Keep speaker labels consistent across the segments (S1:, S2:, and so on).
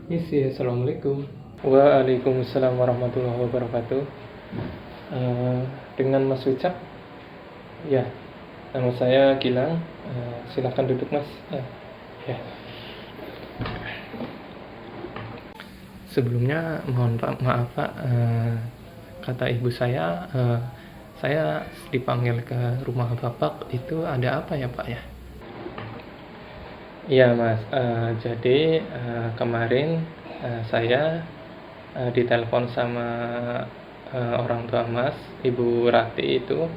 S1: Isi, assalamualaikum. Waalaikumsalam warahmatullahi wabarakatuh. Eh, dengan Mas Wicak, ya, nama saya Gilang. Silakan duduk Mas. Ya. Sebelumnya mohon maaf Pak. Kata ibu saya dipanggil ke rumah Bapak itu ada apa ya Pak ya? Iya Mas. Jadi kemarin saya ditelepon sama orang tua Mas, Ibu Rati itu.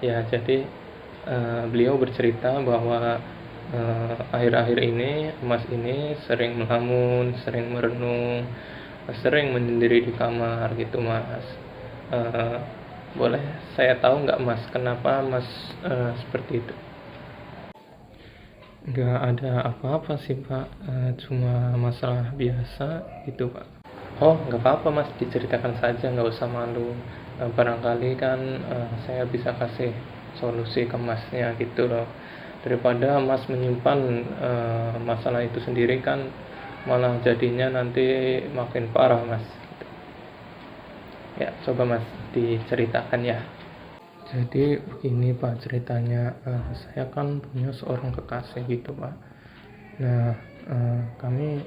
S1: Ya, jadi beliau bercerita bahwa akhir-akhir ini Mas ini sering melamun, sering merenung, sering menyendiri di kamar gitu Mas. Eh, Boleh saya tahu nggak Mas, kenapa Mas seperti itu? Nggak ada apa-apa sih Pak, cuma masalah biasa gitu Pak. Oh, nggak apa-apa Mas, diceritakan saja, nggak usah malu. Barangkali kan saya bisa kasih solusi ke Masnya gitu loh. Daripada Mas menyimpan masalah itu sendiri kan malah jadinya nanti makin parah Mas. Ya, coba Mas diceritakan ya. Jadi begini Pak ceritanya, saya kan punya seorang kekasih gitu Pak. Nah, kami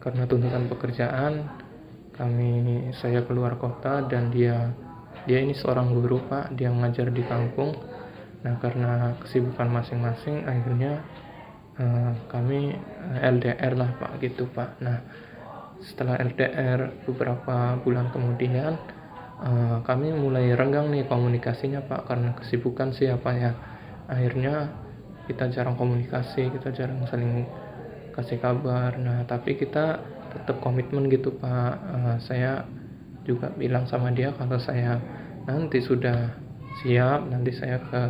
S1: karena tuntutan pekerjaan, saya keluar kota dan dia ini seorang guru Pak, dia ngajar di kampung. Nah, karena kesibukan masing-masing, akhirnya kami LDR lah Pak gitu Pak. Nah, setelah LDR beberapa bulan kemudian, kami mulai renggang nih komunikasinya Pak, karena kesibukan sih apa ya. Akhirnya kita jarang komunikasi, kita jarang saling kasih kabar. Nah, tapi kita tetap komitmen gitu Pak. Saya juga bilang sama dia kalau saya nanti sudah siap, nanti saya ke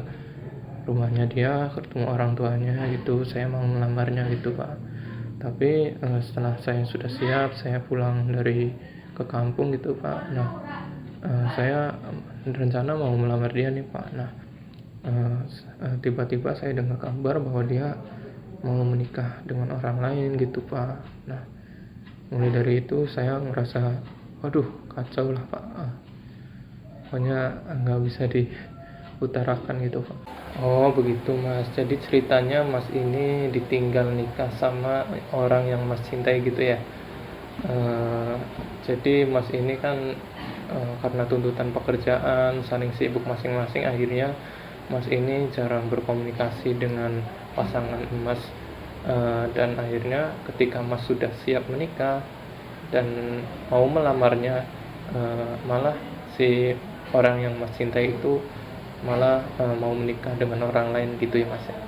S1: rumahnya dia, ketemu orang tuanya gitu, saya mau melamarnya gitu Pak. Tapi setelah saya sudah siap, saya pulang dari ke kampung gitu Pak. Nah, saya rencana mau melamar dia nih Pak. Nah, tiba-tiba saya dengar kabar bahwa dia mau menikah dengan orang lain gitu Pak. Nah, mulai dari itu saya ngerasa waduh kacau lah Pak. Pokoknya nggak bisa diutarakan gitu Pak. Oh begitu Mas, jadi ceritanya Mas ini ditinggal nikah sama orang yang Mas cintai gitu ya. Eh, jadi Mas ini kan karena tuntutan pekerjaan, saling sibuk masing-masing, akhirnya Mas ini jarang berkomunikasi dengan pasangan Mas. Dan akhirnya ketika Mas sudah siap menikah dan mau melamarnya, malah si orang yang Mas cintai itu malah mau menikah dengan orang lain gitu ya Mas ya.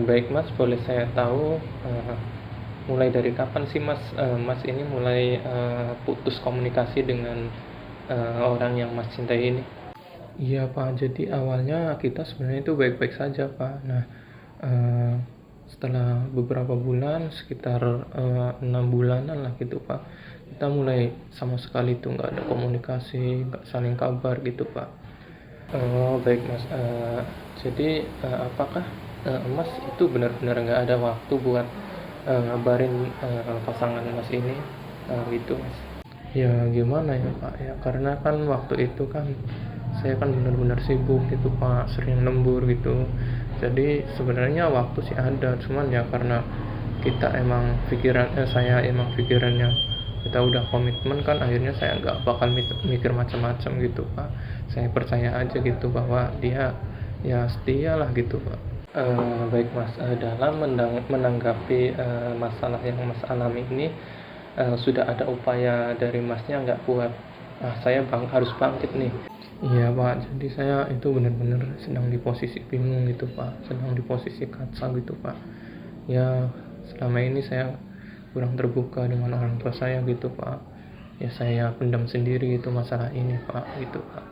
S1: Baik Mas, boleh saya tahu mulai dari kapan sih Mas Mas ini mulai putus komunikasi dengan orang yang Mas cintai ini? Iya Pak, jadi awalnya kita sebenarnya itu baik-baik saja Pak. Nah, eh, setelah beberapa bulan, sekitar 6 bulanan lah gitu Pak, kita mulai sama sekali tuh nggak ada komunikasi, nggak saling kabar gitu Pak. Oh baik Mas. Jadi apakah Mas itu benar-benar nggak ada waktu buat ngabarin pasangan Mas ini gitu Mas? Ya gimana ya Pak ya, karena kan waktu itu kan saya kan benar-benar sibuk gitu Pak, sering lembur gitu. Jadi sebenarnya waktu sih ada, cuman ya karena saya emang pikirannya kita udah komitmen kan, akhirnya saya nggak bakal mikir macam-macam gitu Pak. Saya percaya aja gitu bahwa dia ya setia lah gitu Pak. Baik Mas, dalam menanggapi masalah yang Mas alami ini, sudah ada upaya dari Masnya nggak buat saya harus bangkit nih? Iya Pak, jadi saya itu benar-benar sedang di posisi bingung gitu Pak, sedang di posisi kacau gitu Pak. Ya selama ini saya kurang terbuka dengan orang tua saya gitu Pak. Ya saya pendam sendiri gitu masalah ini Pak gitu Pak.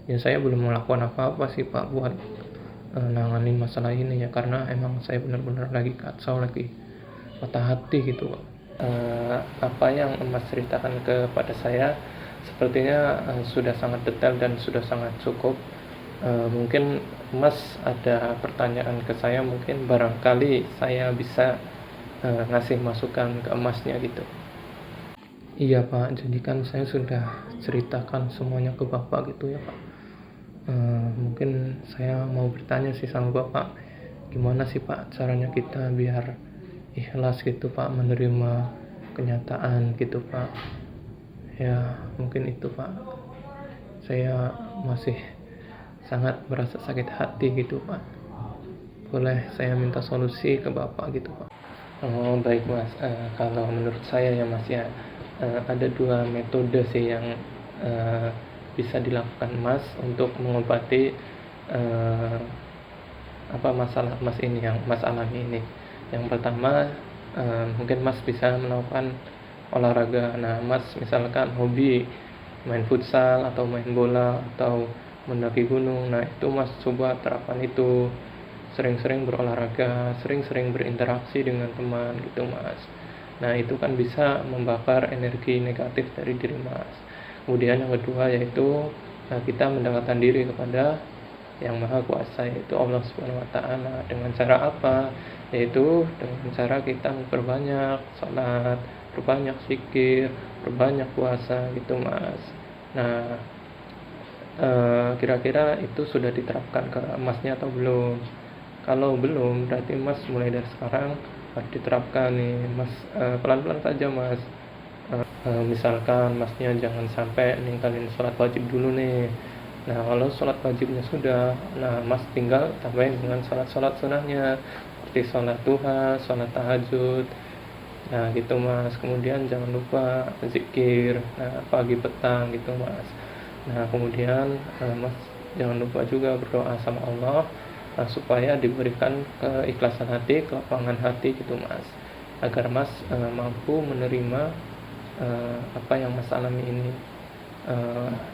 S1: Ya saya belum melakukan apa-apa sih Pak buat nanganin masalah ini ya, karena emang saya benar-benar lagi kacau, lagi patah hati gitu Pak. Apa yang Mas ceritakan kepada saya sepertinya sudah sangat detail dan sudah sangat cukup. Mungkin Mas ada pertanyaan ke saya, mungkin barangkali saya bisa ngasih masukan ke Masnya gitu. Iya Pak, jadi kan saya sudah ceritakan semuanya ke Bapak gitu ya Pak. Mungkin saya mau bertanya sih sama Bapak, gimana sih Pak caranya kita biar ikhlas gitu Pak menerima kenyataan gitu Pak. Ya mungkin itu Pak, saya masih sangat merasa sakit hati gitu Pak. Boleh saya minta solusi ke Bapak gitu Pak? Oh baik Mas. Kalau menurut saya ya Mas ya, ada dua metode sih yang eh, bisa dilakukan Mas untuk mengobati eh, apa masalah Mas ini yang Mas alami ini. Yang pertama, mungkin Mas bisa melakukan olahraga. Nah Mas misalkan hobi main futsal atau main bola atau mendaki gunung, nah itu Mas coba terapkan itu, sering-sering berolahraga, sering-sering berinteraksi dengan teman gitu Mas. Nah itu kan bisa membakar energi negatif dari diri Mas. Kemudian yang kedua yaitu kita mendekatkan diri kepada yang maha kuasa, yaitu Allah Subhanahu wa taala. Dengan cara apa? Yaitu dengan cara kita memperbanyak salat, perbanyak zikir, perbanyak puasa gitu Mas. Nah kira-kira itu sudah diterapkan ke Masnya atau belum? Kalau belum, berarti Mas mulai dari sekarang harus diterapkan nih Mas. Pelan-pelan saja Mas. Misalkan Masnya jangan sampai ninggalin sholat wajib dulu nih. Nah kalau sholat wajibnya sudah, nah Mas tinggal tambahin dengan sholat sunnahnya, seperti sholat duha, sholat tahajud. Nah gitu Mas. Kemudian jangan lupa zikir, nah pagi petang gitu Mas. Nah kemudian Mas jangan lupa juga berdoa sama Allah, supaya diberikan keikhlasan hati, kelapangan hati gitu Mas, agar Mas mampu menerima apa yang Mas alami ini.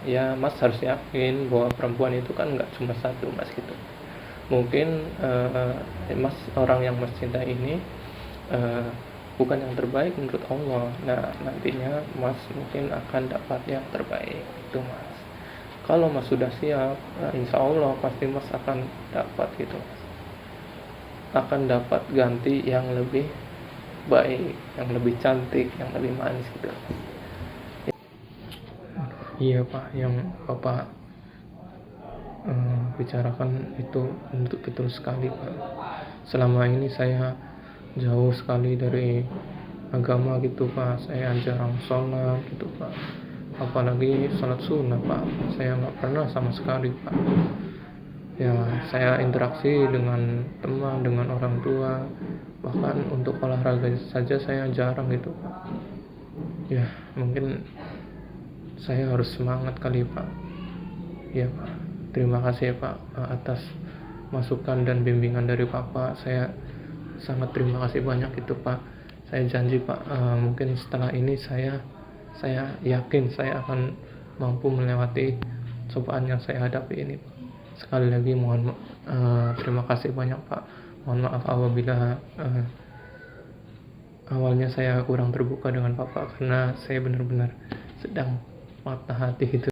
S1: Ya Mas harus yakin bahwa perempuan itu kan nggak cuma satu Mas gitu. Mungkin Mas, orang yang Mas cintai ini uh, bukan yang terbaik menurut Allah. Nah nantinya Mas mungkin akan dapat yang terbaik itu Mas. Kalau Mas sudah siap, insya Allah pasti Mas akan dapat gitu Mas. Akan dapat ganti yang lebih baik, yang lebih cantik, yang lebih manis gitu. Iya Pak, yang Bapak bicarakan itu betul sekali Pak. Selama ini saya jauh sekali dari agama gitu Pak. Saya jarang sholat gitu Pak, apalagi sholat sunnah Pak. Saya nggak pernah sama sekali Pak. Ya saya interaksi dengan teman, dengan orang tua, bahkan untuk olahraga saja saya jarang gitu Pak. Ya mungkin saya harus semangat kali Pak. Ya Pak, terima kasih ya Pak atas masukan dan bimbingan dari Bapak. Saya sangat terima kasih banyak itu Pak. Saya janji Pak, mungkin setelah ini saya yakin saya akan mampu melewati cobaan yang saya hadapi ini Pak. Sekali lagi terima kasih banyak Pak. Mohon maaf apabila awalnya saya kurang terbuka dengan Bapak, karena saya benar-benar sedang patah hati gitu.